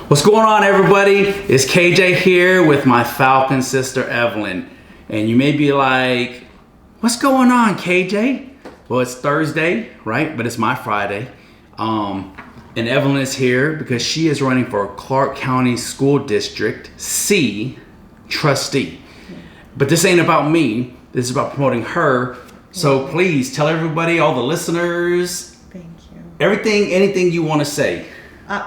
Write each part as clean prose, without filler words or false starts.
What's going on, everybody? It's KJ here with my Falcon sister Evelyn, and you may be like, what's going on, KJ? Well, it's Thursday, right? But it's my Friday. And Evelyn is here because she is running for Clark County School District C Trustee. But this ain't about me. This is about promoting her. So please tell everybody, all the listeners, thank you. Anything you want to say.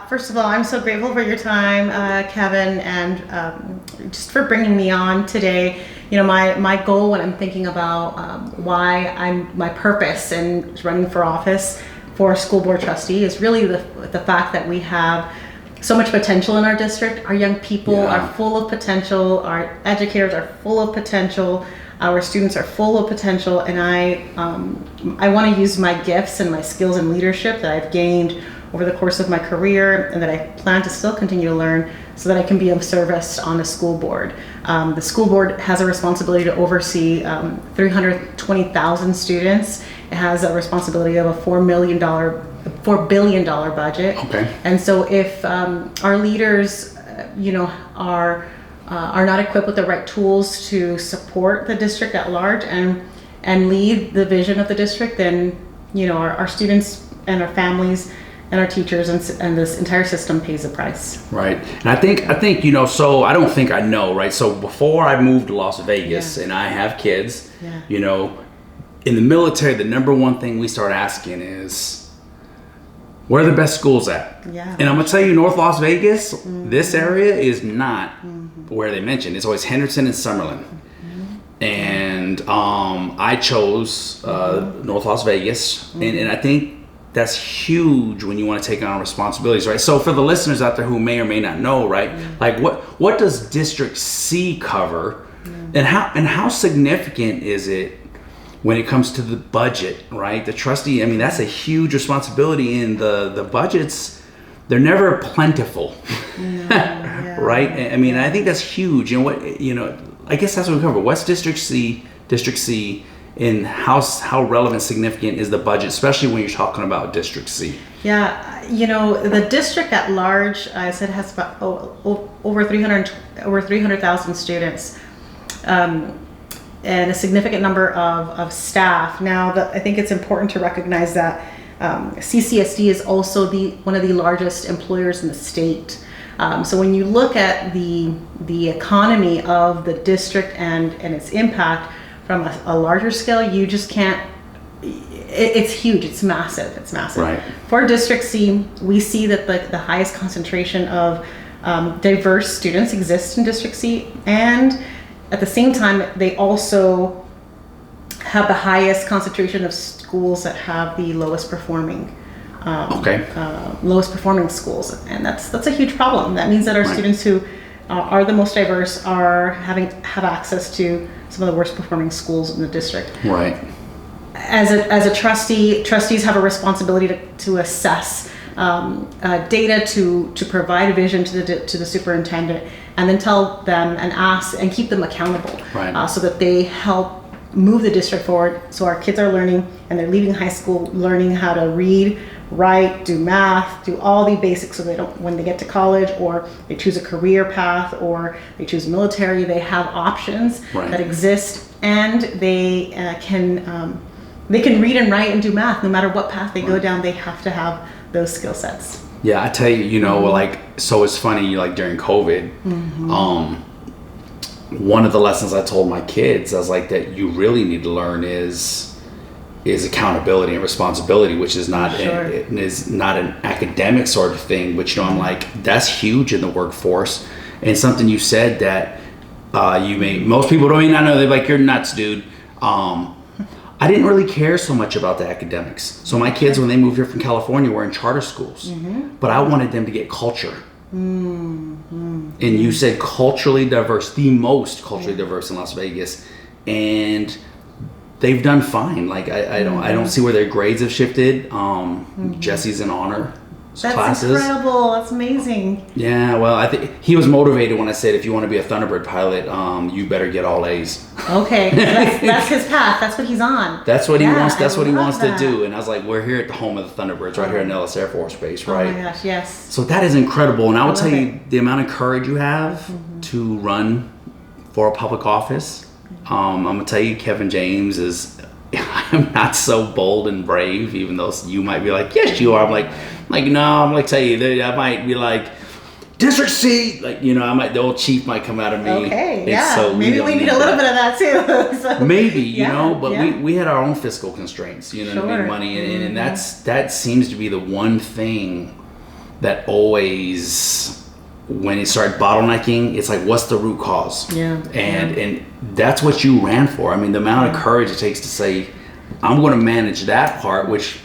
First of all, I'm so grateful for your time, Kevin, and just for bringing me on today. You know, my goal when I'm thinking about why my purpose in running for office for school board trustee is really the fact that we have so much potential in our district. Our young people are full of potential. Our educators are full of potential. Our students are full of potential, and I want to use my gifts and my skills in leadership that I've gained over the course of my career and that I plan to still continue to learn so that I can be of service on a school board. The school board has a responsibility to oversee 320,000 students. It has a responsibility of a $4 billion budget. Okay. And so if our leaders, are not equipped with the right tools to support the district at large and lead the vision of the district, then our students and our families and our teachers and this entire system pays a price. Right. And I think so I don't think I know, right? So before I moved to Las Vegas and I have kids, in the military, the number one thing we start asking is, where are the best schools at? Yeah. And I'm going to tell you, North Las Vegas, this area is not where they mentioned. It's always Henderson and Summerlin. And I chose North Las Vegas. And I think that's huge when you want to take on responsibilities, right? So for the listeners out there who may or may not know, right? Like what does District C cover, and how significant is it when it comes to the budget, right? The trustee, I mean, that's a huge responsibility, and the budgets, they're never plentiful, right? I mean, I think that's huge. I guess that's what we cover. What's District C, and how relevant, significant is the budget, especially when you're talking about District C? Yeah, the district at large, I said, has about over 300,000 students, and a significant number of staff. Now, I think it's important to recognize that CCSD is also one of the largest employers in the state. So when you look at the economy of the district and its impact from a larger scale, you just can't. It's huge. It's massive. Right. For District C, we see that the highest concentration of diverse students exists in District C, and at the same time, they also have the highest concentration of schools that have the lowest performing schools, and that's a huge problem. That means that our students who are the most diverse have access to some of the worst performing schools in the district. Right. As a trustee, trustees have a responsibility to assess data, to provide vision to the superintendent, and then tell them and ask and keep them accountable, so that they help move the district forward. So our kids are learning, and they're leaving high school learning how to read, write, do math, do all the basics, so they don't, when they get to college or they choose a career path or they choose military, they have options that exist, and they can read and write and do math no matter what path they go down. They have to have those skill sets. Yeah, I tell you, so it's funny, during COVID, one of the lessons I told my kids, I was like, that you really need to learn is accountability and responsibility, which is not an academic sort of thing, which I'm like, that's huge in the workforce. And something you said that most people may not know, they're like, you're nuts, dude. I didn't really care so much about the academics. So my kids, when they moved here from California, were in charter schools, but I wanted them to get culture. And you said culturally diverse, the most culturally diverse in Las Vegas, and they've done fine. Like I don't see where their grades have shifted. Jesse's an honor That's classes. incredible. That's amazing. Yeah, well, I think he was motivated when I said, if you want to be a Thunderbird pilot, you better get all A's. Okay, that's his path. That's what he's on. That's what he wants. That's what he wants that. to do. And I was like, we're here at the home of the Thunderbirds, right here at Nellis Air Force Base, right? Oh my gosh, yes. So that is incredible. And I will tell you, it. the amount of courage you have to run for a public office. I'm gonna tell you, Kevin James is. I'm not so bold and brave, even though you might be like, yes, you are. I'm like, no. I'm gonna tell you, I might be like, District C, like, you know, the old chief might come out of me. Okay, yeah. So maybe we need a little bit of that too. So, maybe, you know, but we had our own fiscal constraints, you know what I mean, money, and that seems to be the one thing that always, when it started bottlenecking, it's like, what's the root cause? Yeah. And that's what you ran for. I mean, the amount of courage it takes to say, I'm going to manage that part, which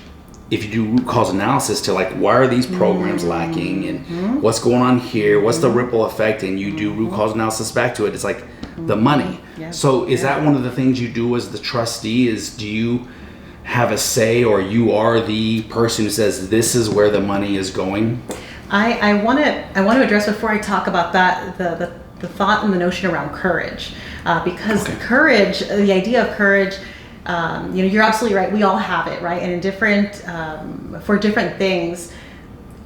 if you do root cause analysis to like, why are these programs lacking and what's going on here? What's the ripple effect? And you do root cause analysis back to it. It's like the money. Yeah. So is that one of the things you do as the trustee? Is do you have a say, or you are the person who says this is where the money is going? I want to address, before I talk about that, the thought and the notion around courage, because courage, the idea of courage, you know, you're absolutely right. We all have it, right? And in different for different things.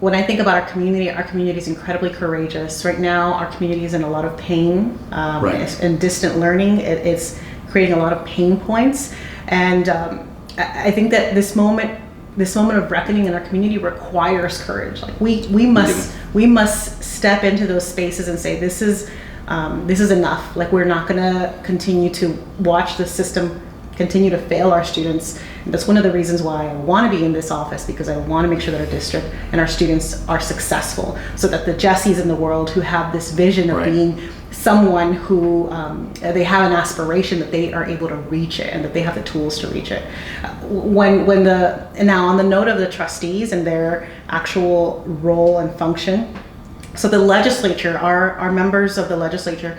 When I think about our community is incredibly courageous. Right now, our community is in a lot of pain and distant learning. It's creating a lot of pain points, and I think that this moment of reckoning in our community requires courage. Like we must step into those spaces and say, this is enough. Like, we're not going to continue to watch the system continue to fail our students. And that's one of the reasons why I want to be in this office, because I want to make sure that our district and our students are successful, so that the Jessies in the world who have this vision of being someone who they have an aspiration, that they are able to reach it and that they have the tools to reach it. Now on the note of the trustees and their actual role and function, so the legislature, our members of the legislature,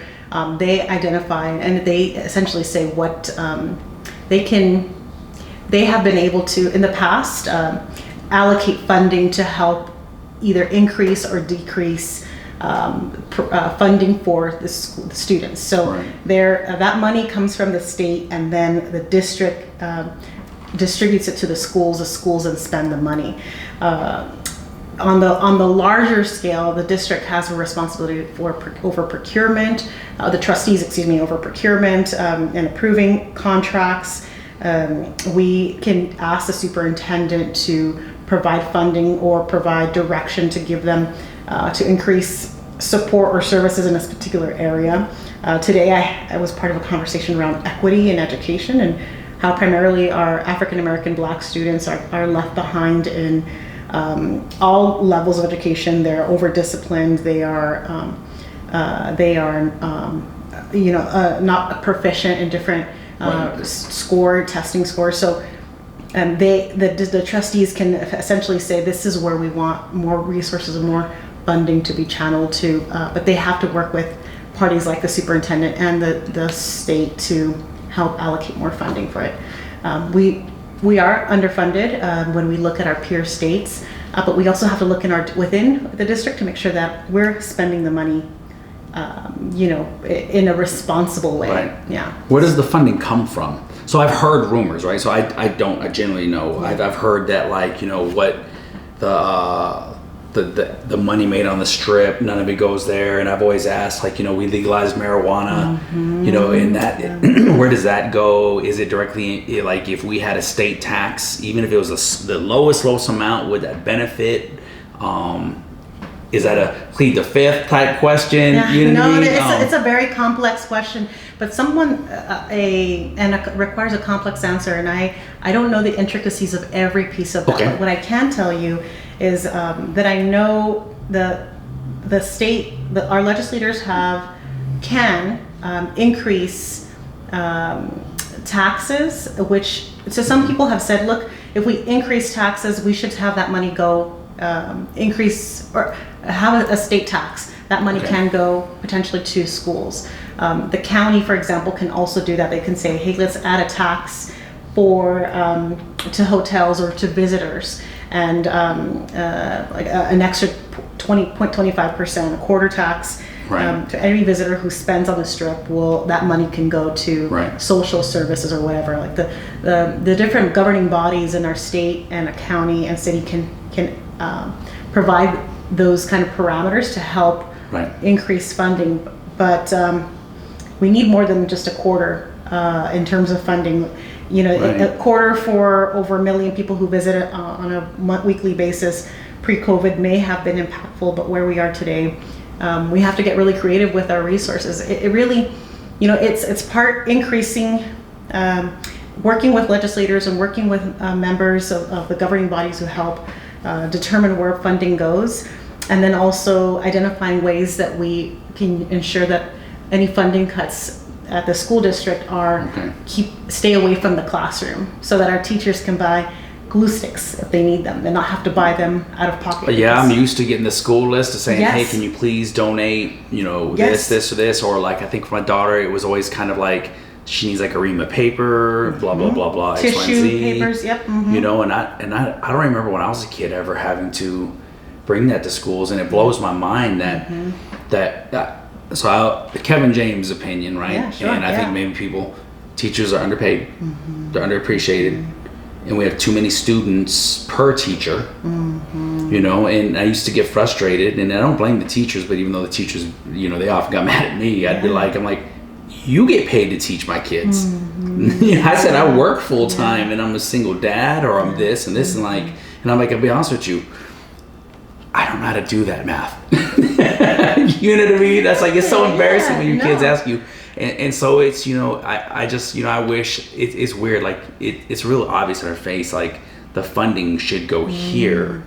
they identify and they essentially say what they have been able to, in the past, allocate funding to help either increase or decrease funding for the students. So that money comes from the state, and then the district distributes it to the schools then spend the money. On the larger scale, the district has a responsibility over procurement, the trustees, over procurement and approving contracts. We can ask the superintendent to provide funding or provide direction to give them to increase support or services in this particular area. Today I was part of a conversation around equity in education and how primarily our African American Black students are left behind in all levels of education. They're over disciplined. They are not proficient in different testing scores. So the trustees can essentially say, this is where we want more resources and more funding to be channeled to, but they have to work with parties like the superintendent and the state to help allocate more funding for it. We are underfunded when we look at our peer states, but we also have to look within the district to make sure that we're spending the money, in a responsible way. Right. Yeah. Where does the funding come from? So I've heard rumors, right? So I generally know. Yeah. I've heard that, like, what the money made on the strip, none of it goes there. And I've always asked, like, we legalized marijuana, and that, where does that go? Is it directly, like, if we had a state tax, even if it was the lowest amount, would that benefit? Is that a plead the fifth type question? Yeah. It's a very complex question, but it requires a complex answer. And I don't know the intricacies of every piece of that. Okay. But what I can tell you is that I know the state, our legislators can increase taxes, so some people have said, look, if we increase taxes, we should have that money go increase or have a state tax. That money can go potentially to schools. The county, for example, can also do that. They can say, hey, let's add a tax for to hotels or to visitors, and like an extra 20.25%, a quarter tax. Right. To every visitor who spends on the strip, that money can go to social services or whatever. Like the different governing bodies in our state and a county and city can provide those kind of parameters to help increase funding. But we need more than just a quarter in terms of funding. You know, a quarter for over 1 million people who visit it on a weekly basis pre-COVID may have been impactful, but where we are today, we have to get really creative with our resources. It really, you know, it's part increasing, working with legislators and working with members of the governing bodies who help determine where funding goes, and then also identifying ways that we can ensure that any funding cuts at the school district are stay away from the classroom, so that our teachers can buy glue sticks if they need them and not have to buy them out of pocket. Yeah, I'm used to getting the school list of saying, hey, can you please donate, you know, this or this, or like I think for my daughter it was always kind of like she needs like a ream of paper, blah blah blah blah, tissue, papers, you know, and I don't remember when I was a kid ever having to bring that to schools, and it blows my mind that Kevin James' opinion, right? Yeah, sure, and I think maybe teachers are underpaid, they're underappreciated. And we have too many students per teacher, you know, and I used to get frustrated, and I don't blame the teachers, but even though the teachers, you know, they often got mad at me, I'd be like, I'm like, you get paid to teach my kids. I said, I work full time and I'm a single dad, or I'm this and this, and like, and I'm like, I'll be honest with you, I don't know how to do that math. You know what I mean? That's like, it's so embarrassing when your kids ask you. And so it's, you know, I just, you know, I wish it's weird. Like it's real obvious in our face, like the funding should go here.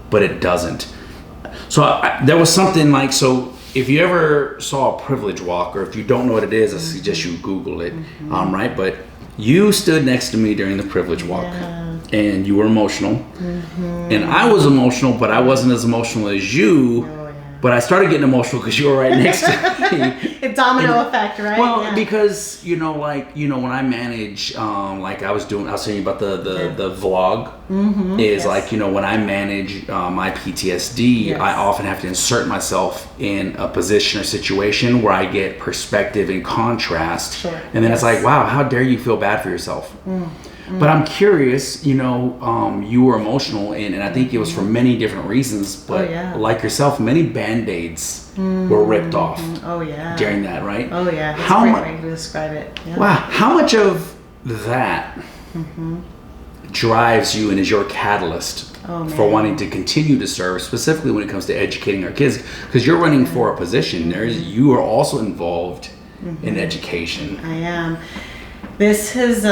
But it doesn't. So there was something like, so if you ever saw a privilege walk, or if you don't know what it is, I suggest you Google it. Right. But you stood next to me during the privilege walk. And you were emotional, and I was emotional, but I wasn't as emotional as you. But I started getting emotional because you were right next to me. A domino effect, right? Well, because when I manage, like I was telling you about the vlog, like when I manage my PTSD, I often have to insert myself in a position or situation where I get perspective and contrast, and then it's like, wow, how dare you feel bad for yourself? But I'm curious, you were emotional, and I think it was for many different reasons, but like yourself, many Band-Aids were ripped off during that, right? Oh yeah, that's a great way to describe it. Yeah. Wow, how much of that drives you and is your catalyst for wanting to continue to serve, specifically when it comes to educating our kids? Because you're running for a position, you are also involved in education. I am. This is...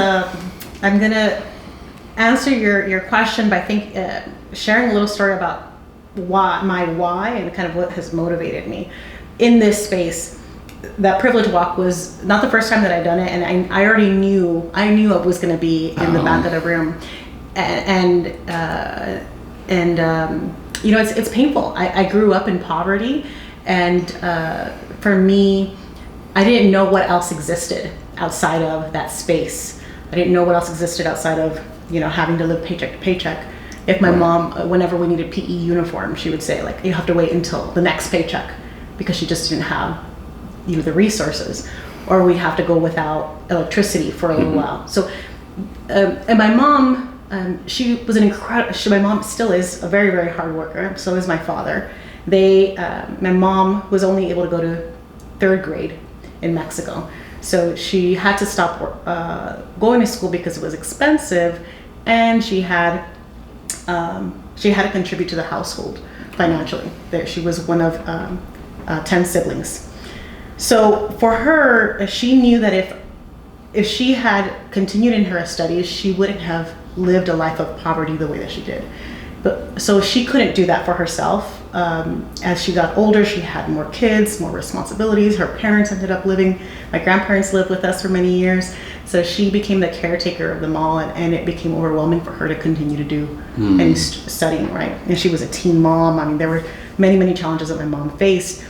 I'm going to answer your question by sharing a little story about why and kind of what has motivated me in this space. That privilege walk was not the first time that I'd done it, and I already knew it was going to be in the back of the room, and it's painful. I grew up in poverty, and for me, I didn't know what else existed outside of that space. I didn't know what else existed outside of, having to live paycheck to paycheck. If my mom, whenever we needed PE uniform, she would say, like, you have to wait until the next paycheck, because she just didn't have, the resources, or we'd have to go without electricity for a little while. So, and my mom, she was my mom still is a very, very hard worker. So is my father. My mom was only able to go to 3rd grade in Mexico. So she had to stop going to school because it was expensive, and she had to contribute to the household financially. She was one of 10 siblings. So for her, she knew that if she had continued in her studies, she wouldn't have lived a life of poverty the way that she did. But so she couldn't do that for herself. As she got older, she had more kids, more responsibilities. Her parents ended up my grandparents lived with us for many years. So she became the caretaker of them all, and it became overwhelming for her to continue to do any studying, right? And she was a teen mom. I mean, there were many, many challenges that my mom faced.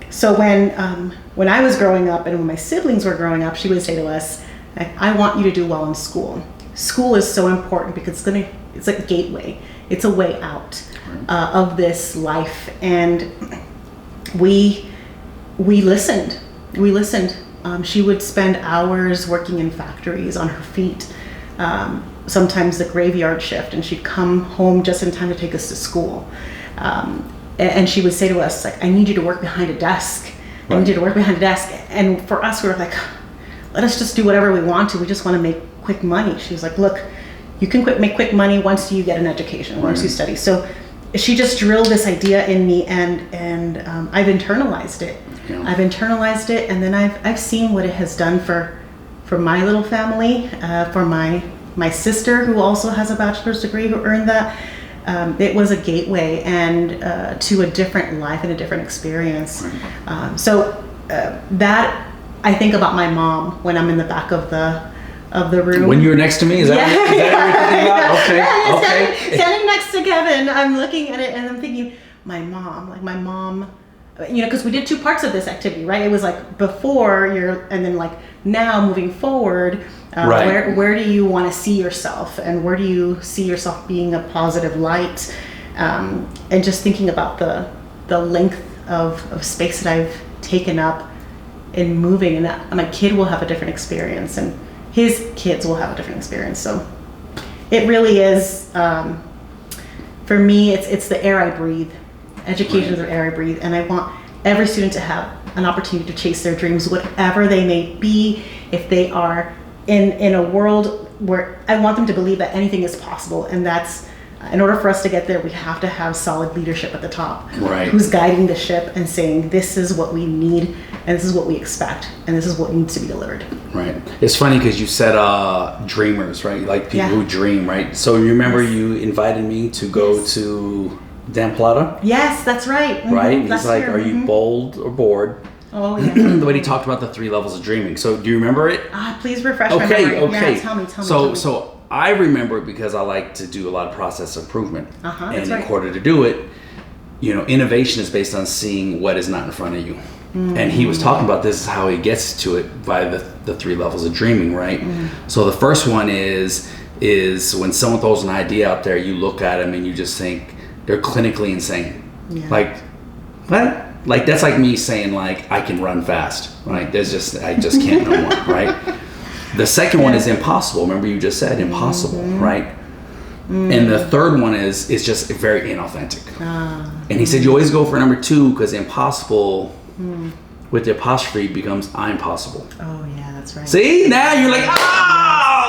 So when I was growing up and when my siblings were growing up, she would say to us, I want you to do well in school. School is so important because it's like a gateway. It's a way out of this life. And we listened. We listened. She would spend hours working in factories on her feet, sometimes the graveyard shift, and she'd come home just in time to take us to school. And she would say to us, like, I need you to work behind a desk. I need you to work behind a desk. And for us, we were like, let us just do whatever we want to. We just want to make quick money. She was like, look, you can make quick money once you get an education, once you study. So she just drilled this idea in me, and I've internalized it. Yeah. I've internalized it, and then I've seen what it has done for my little family, for my sister, who also has a bachelor's degree, who earned that. It was a gateway and to a different life and a different experience. So that I think about my mom when I'm in the back of the room. When you're next to me, is that what you're thinking about? Okay. Standing next to Kevin, I'm looking at it and I'm thinking, my mom, because we did 2 parts of this activity, right? It was like before and then like now moving forward. Where do you want to see yourself, and where do you see yourself being a positive light, and just thinking about the length of space that I've taken up in moving, and that my kid will have a different experience and his kids will have a different experience. So it really is, for me, it's the air I breathe. Education is the air I breathe, and I want every student to have an opportunity to chase their dreams, whatever they may be. If they are in a world where I want them to believe that anything is possible, and that's, in order for us to get there, we have to have solid leadership at the top, who's guiding the ship and saying, this is what we need, and this is what we expect, and this is what needs to be delivered. Right. It's funny because you said dreamers, right? Like people who dream, right? So you remember you invited me to go to Dan Plata? Yes, that's right. Right? He's like, are you bold or bored? Oh, yeah. The way he talked about the 3 levels of dreaming. So do you remember it? Please refresh my memory. Okay. Yeah, tell me. So I remember it because I like to do a lot of process improvement. And in order to do it, innovation is based on seeing what is not in front of you. And he was talking about this is how he gets to it by the 3 levels of dreaming, right? So the first one is when someone throws an idea out there, you look at them and you just think they're clinically insane. Yeah. Like, what? Like, that's like me saying, like, I can run fast, right? I just can't no more, right? The second one is impossible. Remember you just said impossible, right? And the third one is just very inauthentic. And he said you always go for number 2 because impossible with the apostrophe becomes I'm possible. Oh, yeah, that's right. See? Now you're like,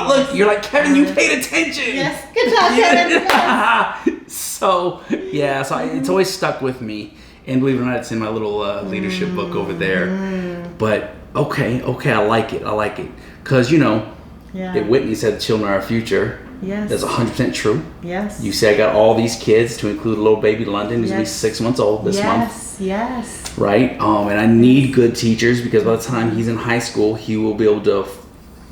look, you're like, Kevin, you paid attention. Yes, good job, Kevin. So it's always stuck with me. And believe it or not, it's in my little leadership book over there. But okay, I like it. Because, Whitney said children are our future. Yes. That's 100% true. Yes. You say I got all these kids, to include little baby London, who's going to be 6 months old this month. Yes. Right? And I need good teachers because by the time he's in high school, he will be able to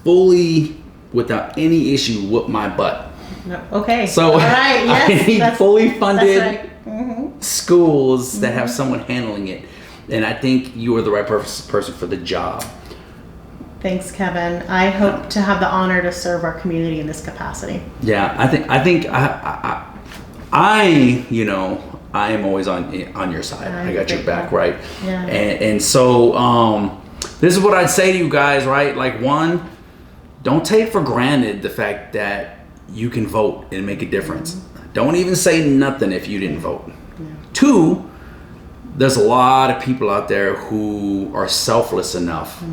fully, without any issue, whoop my butt. No. Okay. So all right. Yes. I need fully funded Mm-hmm. schools that have someone handling it, and I think you are the right person for the job. Thanks, Kevin. I hope to have the honor to serve our community in this capacity. Yeah, I think I am always on your side. I got your back, right? Yeah. And so this is what I'd say to you guys, right? Like, one, don't take for granted the fact that you can vote and make a difference. Don't even say nothing if you didn't vote. Yeah. 2, there's a lot of people out there who are selfless enough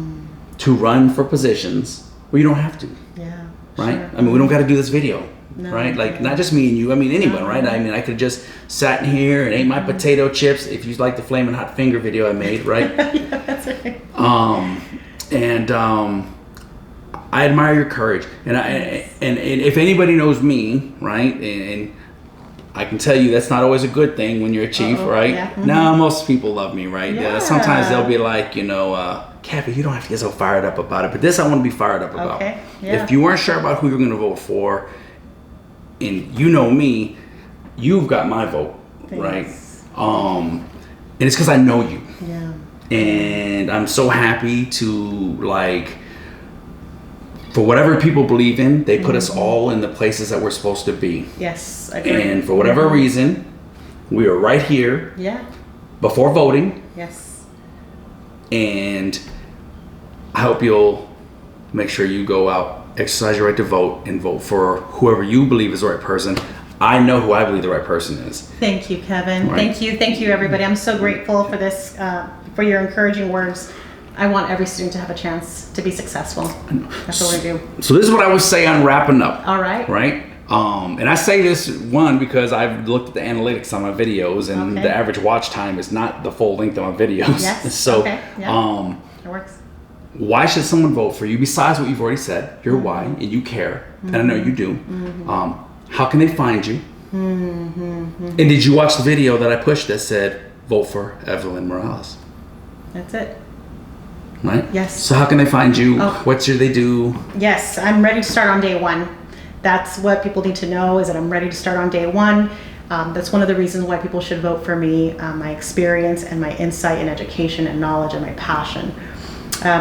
to run for positions where you don't have to. Yeah. Right? Sure. I mean, we don't got to do this video. No, right? Like, not just me and you. I mean, anyone, right? I mean, I could just sat in here and ate my potato chips. If you like the flaming hot finger video I made, right? Yeah, that's right. I admire your courage, and and if anybody knows me, right, and I can tell you that's not always a good thing when you're a chief, right? Yeah. No, most people love me, right? Yeah. Sometimes they'll be like, Kathy, you don't have to get so fired up about it, but this I want to be fired up about. Okay. Yeah. If you weren't sure about who you're going to vote for, and you know me, you've got my vote, right? And it's because I know you. Yeah. And I'm so happy to for whatever people believe in, they put us all in the places that we're supposed to be. Yes, I agree. And for whatever reason, we are right here before voting. Yes. And I hope you'll make sure you go out, exercise your right to vote, and vote for whoever you believe is the right person. I know who I believe the right person is. Thank you, Kevin. Right. Thank you, everybody. I'm so grateful for this, for your encouraging words. I want every student to have a chance to be successful. That's what we do. So this is what I would say on wrapping up. All right. Right? And I say this, one, because I've looked at the analytics on my videos, and the average watch time is not the full length of my videos. Yes. So, it works. why should someone vote for you besides what you've already said? Your why, and you care, and I know you do. How can they find you? And did you watch the video that I pushed that said, vote for Evelyn Morales? That's it. Right? Yes. So how can they find you? What should they do? Yes, I'm ready to start on day one. That's what people need to know, is that I'm ready to start on day one. That's one of the reasons why people should vote for me, my experience and my insight and education and knowledge and my passion.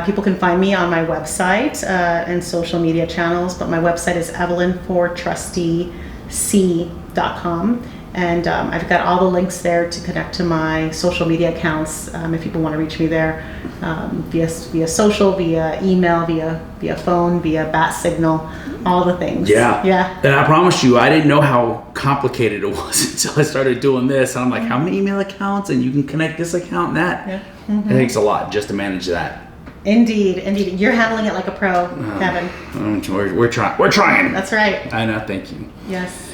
People can find me on my website and social media channels, but my website is evelynfortrusteec.com. And I've got all the links there to connect to my social media accounts if people want to reach me there via social, via email, via phone, via bat signal, all the things. Yeah. And I promise you, I didn't know how complicated it was until I started doing this. And I'm like, how many email accounts? And you can connect this account and that. Yeah. It takes a lot just to manage that. Indeed. You're handling it like a pro, Kevin. We're trying. That's right. I know. Thank you. Yes.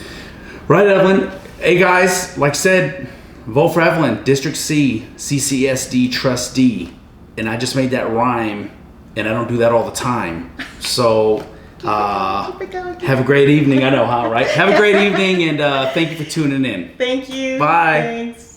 Right, Evelyn. Hey guys, like I said, vote for Evelyn, District C, CCSD Trustee. And I just made that rhyme, and I don't do that all the time. So, have a great evening. I know, huh? Right? Have a great evening, and thank you for tuning in. Thank you. Bye. Thanks.